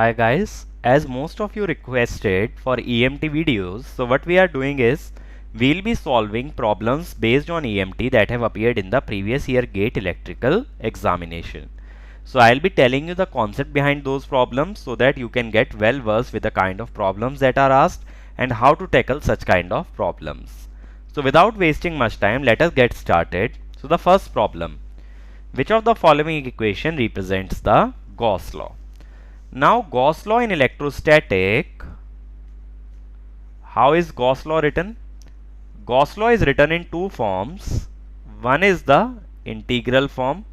Hi guys, as most of you requested for EMT videos, so what we are doing is we'll be solving problems based on EMT that have appeared in the previous year GATE electrical examination. So I'll be telling you the concept behind those problems so that you can get well versed with the kind of problems that are asked and how to tackle such kind of problems. So without wasting much time, let us get started. So the first problem, which of the following equation represents the Gauss law? Now Gauss law in electrostatic, how is Gauss law written? Gauss law is written in two forms. One is the integral form,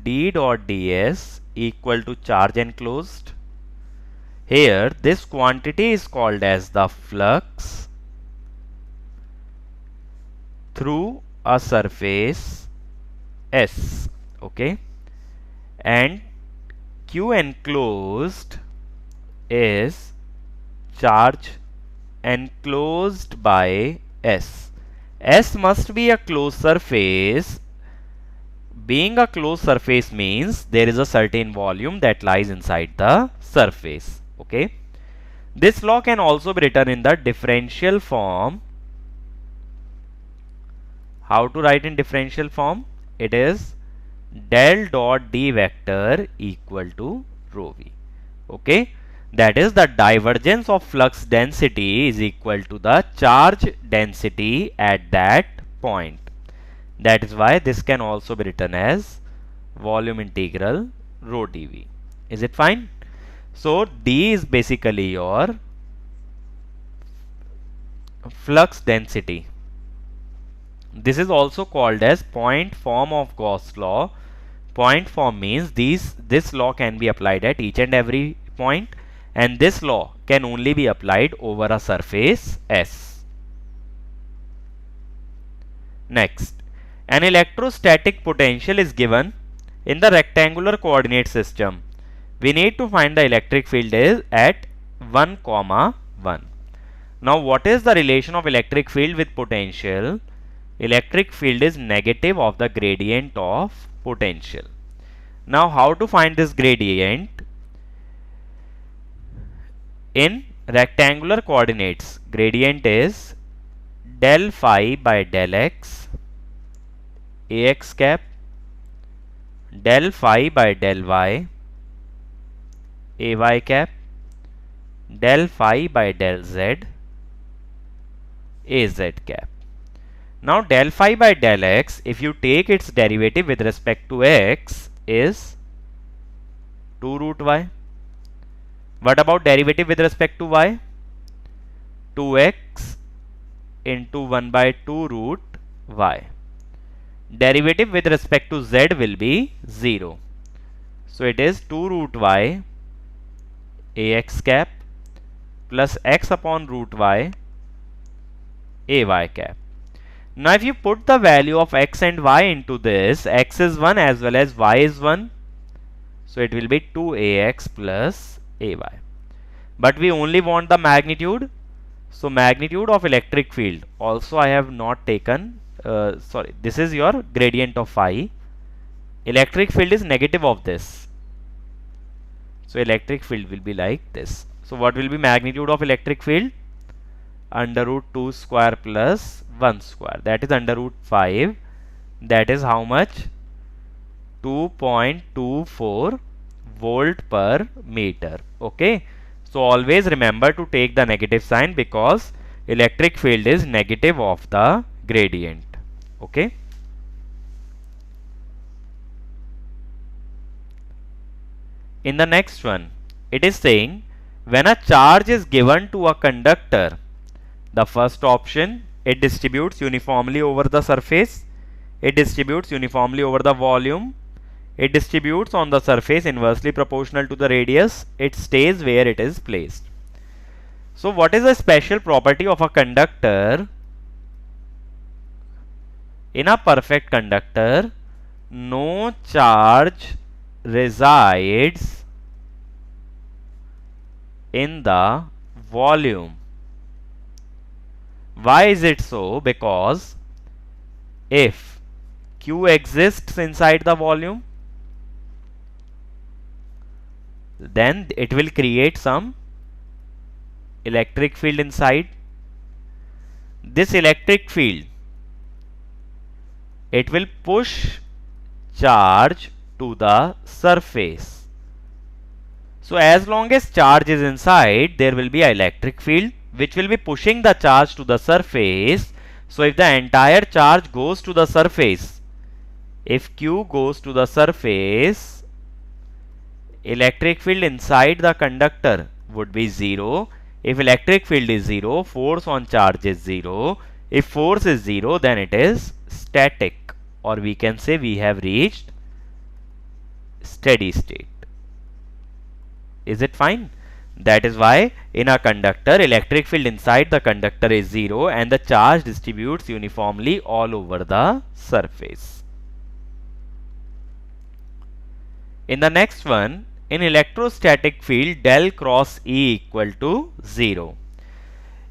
d dot ds equal to charge enclosed. Here this quantity is called as the flux through a surface S, okay, and Q enclosed is charge enclosed by S. S must be a closed surface. Being a closed surface means there is a certain volume that lies inside the surface. Okay. This law can also be written in the differential form. How to write in differential form? It is del dot d vector equal to rho v. Okay, that is the divergence of flux density is equal to the charge density at that point. That is why this can also be written as volume integral rho dv. Is it fine? So d is basically your flux density. This is also called as point form of Gauss law. Point form means this law can be applied at each and every point, and this law can only be applied over a surface S. Next, an electrostatic potential is given in the rectangular coordinate system. We need to find the electric field is at 1, 1. Now what is the relation of electric field with potential? Electric field is negative of the gradient of potential. Now how to find this gradient? In rectangular coordinates, gradient is del phi by del x, ax cap, del phi by del y, ay cap, del phi by del z, az cap. Now del phi by del x, if you take its derivative with respect to x, is 2 root y. What about derivative with respect to y? 2x into 1 by 2 root y. Derivative with respect to z will be 0. So it is 2 root y ax cap plus x upon root y ay cap. Now if you put the value of x and y into this, x is 1 as well as y is 1. So it will be 2ax plus ay. But we only want the magnitude. So magnitude of electric field. Also I have not taken, sorry, this is your gradient of phi. Electric field is negative of this. So electric field will be like this. So what will be magnitude of electric field? Under root 2 square plus 1 square, that is under root 5. That is how much? 2.24 volt per meter. Okay, so always remember to take the negative sign because electric field is negative of the gradient. Okay, in the next one it is saying when a charge is given to a conductor, the first option, it distributes uniformly over the surface, it distributes uniformly over the volume, it distributes on the surface inversely proportional to the radius, it stays where it is placed. So what is a special property of a conductor? In a perfect conductor, no charge resides in the volume. Why is it so? Because if Q exists inside the volume, then it will create some electric field inside. This electric field, it will push charge to the surface. So as long as charge is inside, there will be an electric field which will be pushing the charge to the surface. So if the entire charge goes to the surface, if Q goes to the surface, electric field inside the conductor would be 0. If electric field is 0, force on charge is 0. If force is 0, then it is static, or we can say we have reached steady state. Is it fine? That is why in a conductor, electric field inside the conductor is 0 and the charge distributes uniformly all over the surface. In the next one, in electrostatic field, del cross E equal to 0.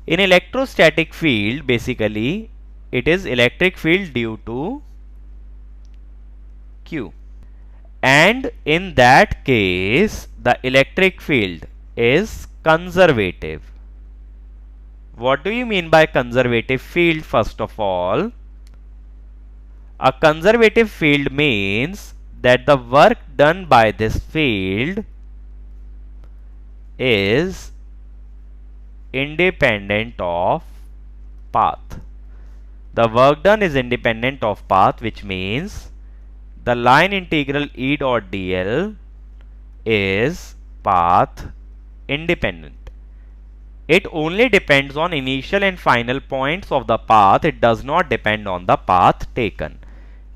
In electrostatic field, basically, it is electric field due to Q. And in that case, the electric field is conservative. What do you mean by conservative field? First of all, a conservative field means that the work done by this field is independent of path. The work done is independent of path, which means the line integral E dot dl is path independent. It only depends on initial and final points of the path. It does not depend on the path taken.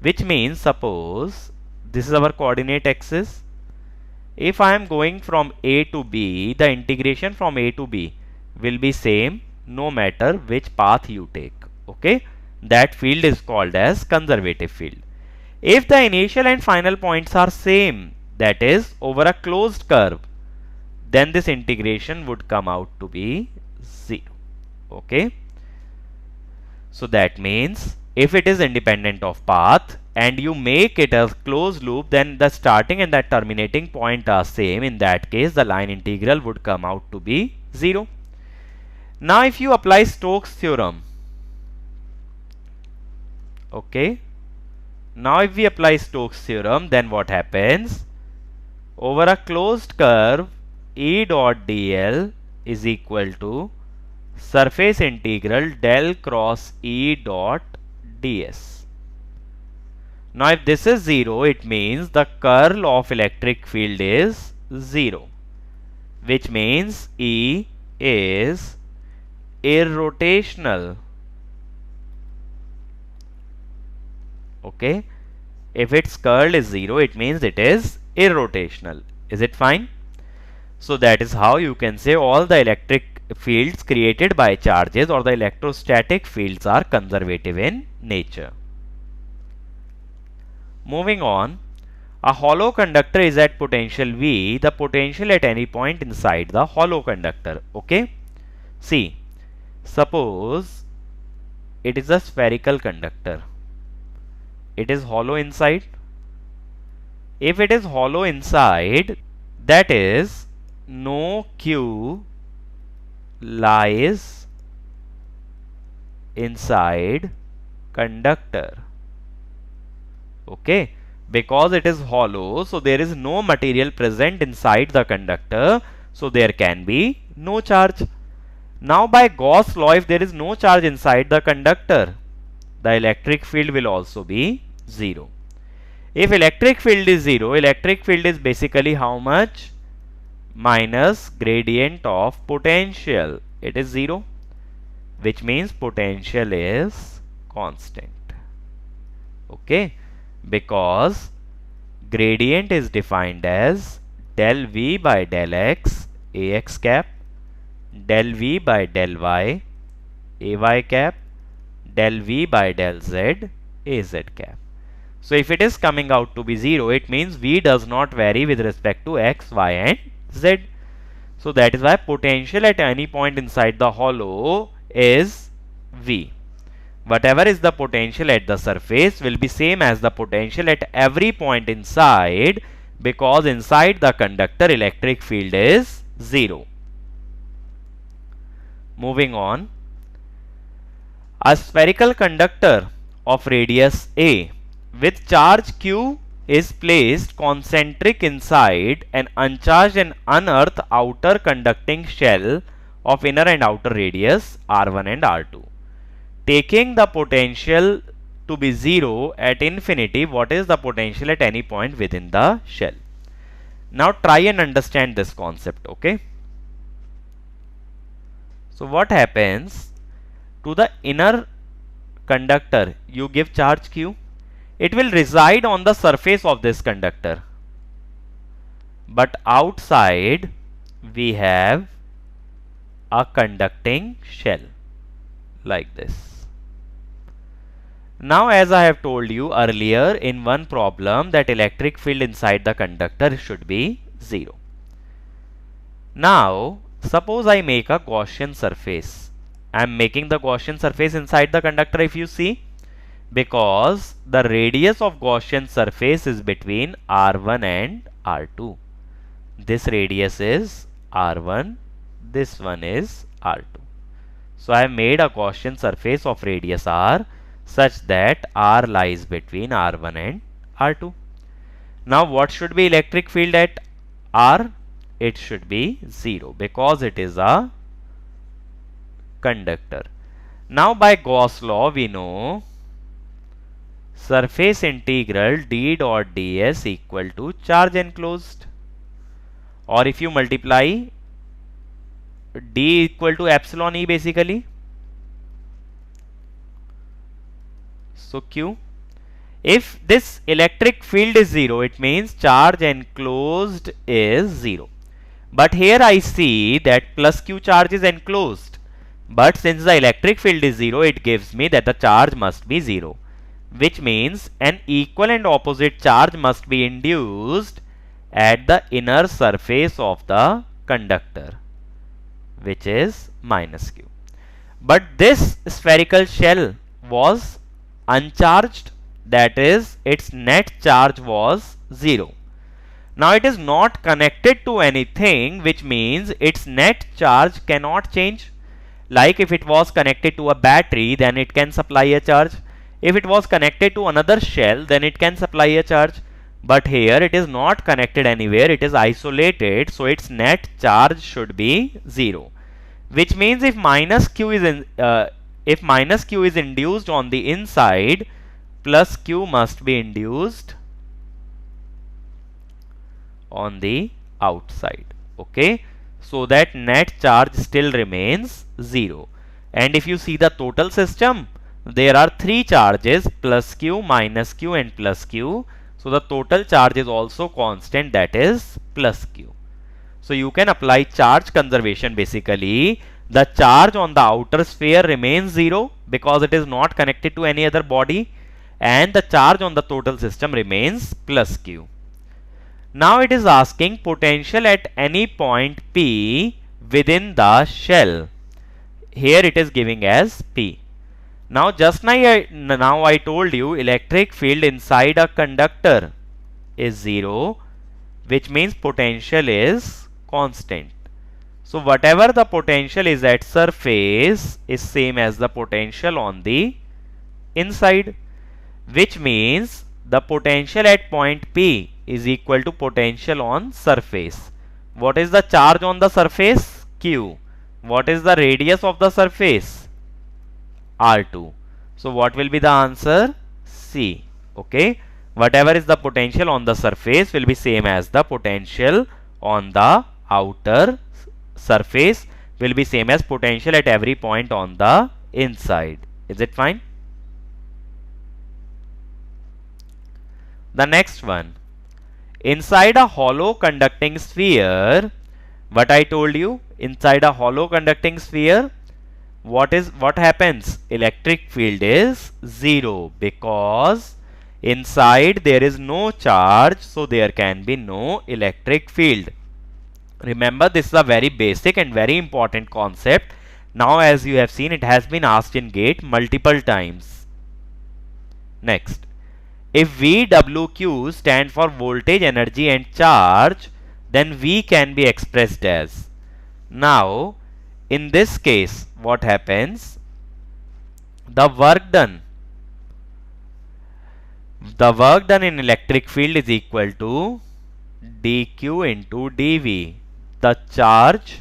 Which means, suppose this is our coordinate axis. If I am going from A to B, the integration from A to B will be same no matter which path you take. Okay, that field is called as conservative field. If the initial and final points are same, that is over a closed curve, then this integration would come out to be 0. Okay, so that means if it is independent of path and you make it a closed loop, then the starting and the terminating point are same. In that case, the line integral would come out to be 0. Now if you apply Stokes theorem, okay, now if we apply Stokes theorem, then what happens? Over a closed curve, E dot dl is equal to surface integral del cross E dot ds. Now if this is 0, it means the curl of electric field is 0, which means E is irrotational. Okay, if its curl is 0, it means it is irrotational. Is it fine? So that is how you can say all the electric fields created by charges or the electrostatic fields are conservative in nature. Moving on, a hollow conductor is at potential V, the potential at any point inside the hollow conductor. Okay, see, suppose it is a spherical conductor. It is hollow inside. If it is hollow inside, that is no Q lies inside conductor. Okay, because it is hollow, so there is no material present inside the conductor, so there can be no charge. Now by Gauss law, if there is no charge inside the conductor, the electric field will also be 0. If electric field is 0, electric field is basically how much? Minus gradient of potential. It is 0, which means potential is constant. Okay, because gradient is defined as del V by del X, Ax cap, del V by del Y, Ay cap, del V by del Z, Az cap. So if it is coming out to be 0, it means V does not vary with respect to X, Y and Z. So that is why potential at any point inside the hollow is V. Whatever is the potential at the surface will be same as the potential at every point inside, because inside the conductor electric field is 0. Moving on, a spherical conductor of radius A with charge Q is placed concentric inside an uncharged and unearthed outer conducting shell of inner and outer radius R1 and R2. Taking the potential to be 0 at infinity, what is the potential at any point within the shell? Now try and understand this concept, okay? So what happens to the inner conductor? You give charge Q. It will reside on the surface of this conductor. But outside we have a conducting shell like this. Now, as I have told you earlier in one problem, that electric field inside the conductor should be 0. Now, suppose I make a Gaussian surface. I am making the Gaussian surface inside the conductor, if you see, because the radius of Gaussian surface is between R1 and R2. This radius is R1, this one is R2. So I have made a Gaussian surface of radius R such that R lies between R1 and R2. Now what should be electric field at R? It should be 0 because it is a conductor. Now by Gauss law we know surface integral d dot ds equal to charge enclosed, or if you multiply d equal to epsilon e basically. So Q, if this electric field is 0, it means charge enclosed is 0. But here I see that plus Q charge is enclosed. But since the electric field is 0, it gives me that the charge must be 0. Which means an equal and opposite charge must be induced at the inner surface of the conductor, which is minus Q. But this spherical shell was uncharged, that is, its net charge was 0. Now it is not connected to anything, which means its net charge cannot change. Like if it was connected to a battery, then it can supply a charge. If it was connected to another shell, then it can supply a charge. But here it is not connected anywhere, it is isolated, so its net charge should be 0. Which means if minus Q is induced on the inside, plus Q must be induced on the outside, okay, so that net charge still remains 0. And if you see the total system, there are 3 charges, plus Q, minus Q and plus Q. So the total charge is also constant, that is plus Q. So you can apply charge conservation basically. The charge on the outer sphere remains 0 because it is not connected to any other body, and the charge on the total system remains plus Q. Now it is asking potential at any point P within the shell. Here it is giving as P. Now just now I told you electric field inside a conductor is 0, which means potential is constant. So whatever the potential is at surface is same as the potential on the inside, which means the potential at point P is equal to potential on surface. What is the charge on the surface? Q. What is the radius of the surface? R2. So what will be the answer? C. Okay. Whatever is the potential on the surface will be same as the potential on the outer surface will be same as potential at every point on the inside. Is it fine? The next one. Inside a hollow conducting sphere, what I told you, inside a hollow conducting sphere, what happens? Electric field is 0 because inside there is no charge, so there can be no electric field. Remember, this is a very basic and very important concept. Now as you have seen, it has been asked in GATE multiple times. Next, If VWQ stand for voltage, energy and charge, then V can be expressed as. Now, in this case, what happens? The work done in electric field is equal to dq into dv. The charge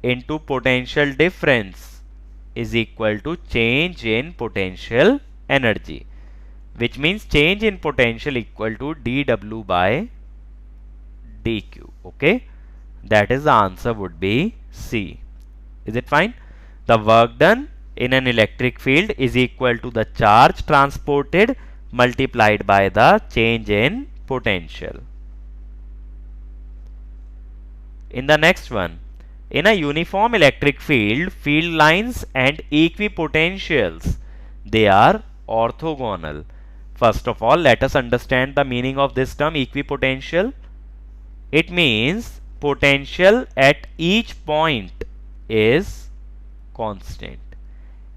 into potential difference is equal to change in potential energy, which means change in potential equal to dw by dq. Okay, that is the answer would be C. Is it fine? The work done in an electric field is equal to the charge transported multiplied by the change in potential. In the next one, in a uniform electric field, field lines and equipotentials, they are orthogonal. First of all, let us understand the meaning of this term equipotential. It means potential at each point is constant.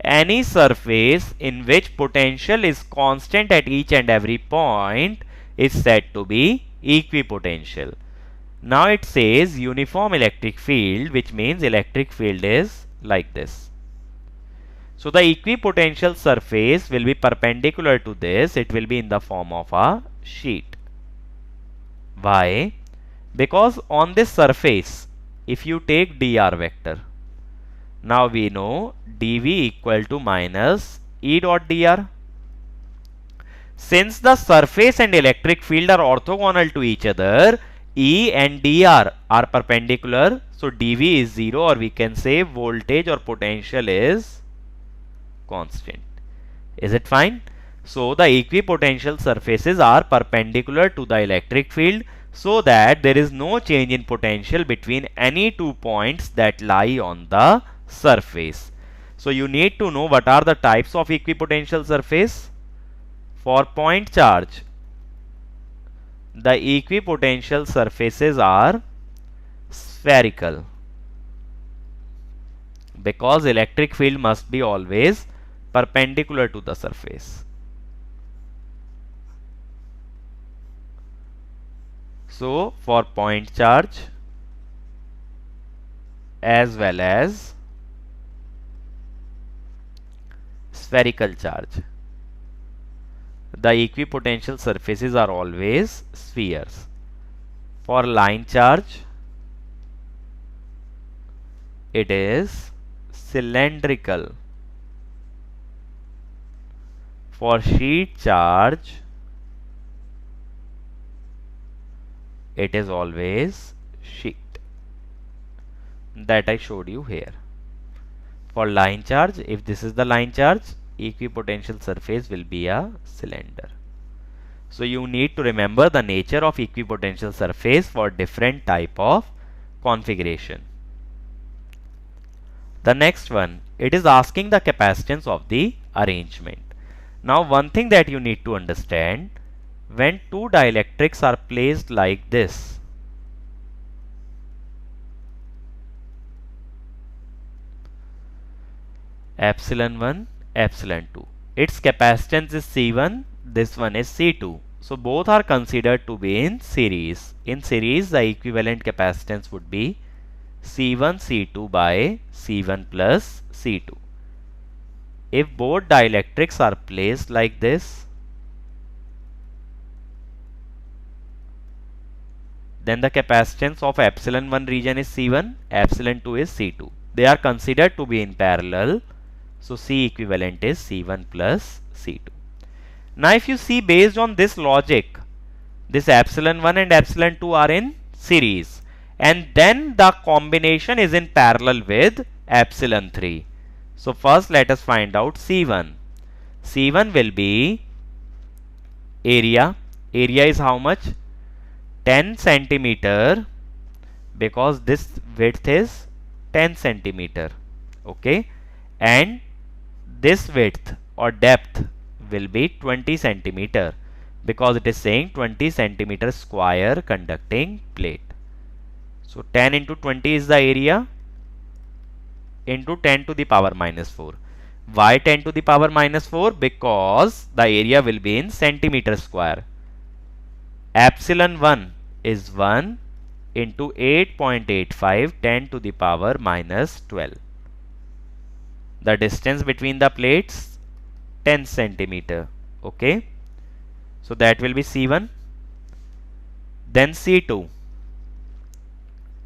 Any surface in which potential is constant at each and every point is said to be equipotential. Now it says uniform electric field, which means electric field is like this. So the equipotential surface will be perpendicular to this. It will be in the form of a sheet. Why? Because on this surface, if you take dr vector, now we know dv equal to minus E dot dr. Since the surface and electric field are orthogonal to each other, E and dr are perpendicular. So dv is 0, or we can say voltage or potential is constant. Is it fine? So the equipotential surfaces are perpendicular to the electric field, so that there is no change in potential between any two points that lie on the surface. So you need to know what are the types of equipotential surface. For point charge, the equipotential surfaces are spherical, because electric field must be always perpendicular to the surface. So for point charge as well as spherical charge, the equipotential surfaces are always spheres. For line charge, it is cylindrical. For sheet charge, it is always sheet, that I showed you here. For line charge, if this is the line charge, equipotential surface will be a cylinder. So you need to remember the nature of equipotential surface for different type of configuration. The next one, it is asking the capacitance of the arrangement. Now one thing that you need to understand, when two dielectrics are placed like this, epsilon 1, epsilon 2, its capacitance is C1, this one is C2. So both are considered to be in series. In series, the equivalent capacitance would be C1 C2 by C1 plus C2. If both dielectrics are placed like this, then the capacitance of epsilon 1 region is C1, epsilon 2 is C2. They are considered to be in parallel. So C equivalent is C1 plus C2. Now if you see, based on this logic, this epsilon 1 and epsilon 2 are in series, and then the combination is in parallel with epsilon 3. So first let us find out C1. C1 will be area. Area is how much? 10 centimeter, because this width is 10 centimeter. Okay, and this width or depth will be 20 centimeter, because it is saying 20 centimeter square conducting plate. So 10 into 20 is the area, into 10 to the power minus 4. Why 10 to the power minus 4? Because the area will be in centimeter square. Epsilon 1 is 1 into 8.85 10 to the power minus 12. The distance between the plates 10 centimeter. Okay. So that will be C1. Then C2.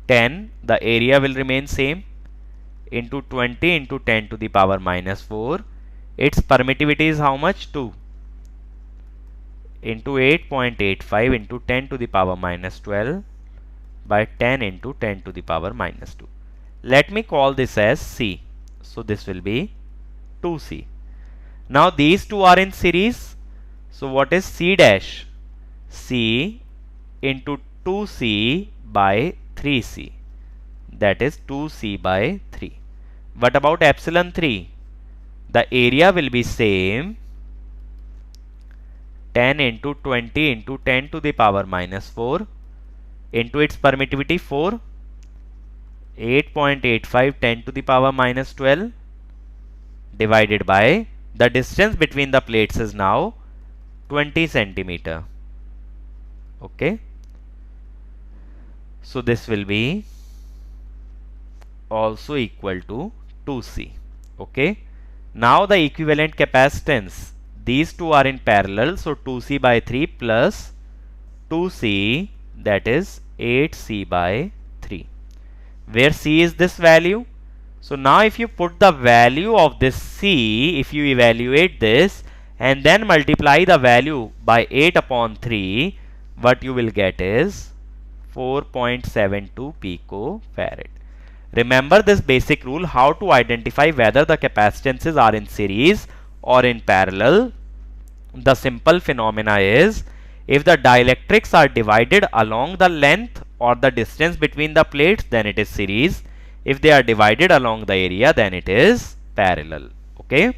10, the area will remain same, into 20 into 10 to the power minus 4. Its permittivity is how much? 2 into 8.85 into 10 to the power minus 12 by 10 into 10 to the power minus 2. Let me call this as C. So this will be 2C. Now these two are in series. So what is C dash? C into 2C by 3C. That is 2C by 3. What about epsilon 3? The area will be same, 10 into 20 into 10 to the power minus 4 into its permittivity 4, 8.85 10 to the power minus 12 divided by the distance between the plates is now 20 centimeter. Okay. So this will be also equal to 2C. Okay. Now the equivalent capacitance, these two are in parallel, so 2C by 3 plus 2C, that is 8C by 3, where C is this value. So now if you put the value of this C, if you evaluate this and then multiply the value by 8 upon 3, what you will get is 4.72 picofarad. Remember this basic rule, how to identify whether the capacitances are in series or in parallel. The simple phenomena is, if the dielectrics are divided along the length or the distance between the plates, then it is series. If they are divided along the area, then it is parallel. Okay.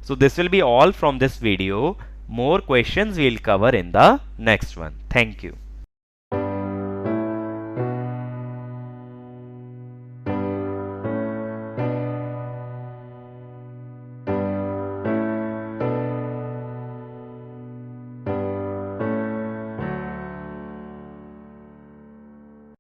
So this will be all from this video. More questions we will cover in the next one. Thank you.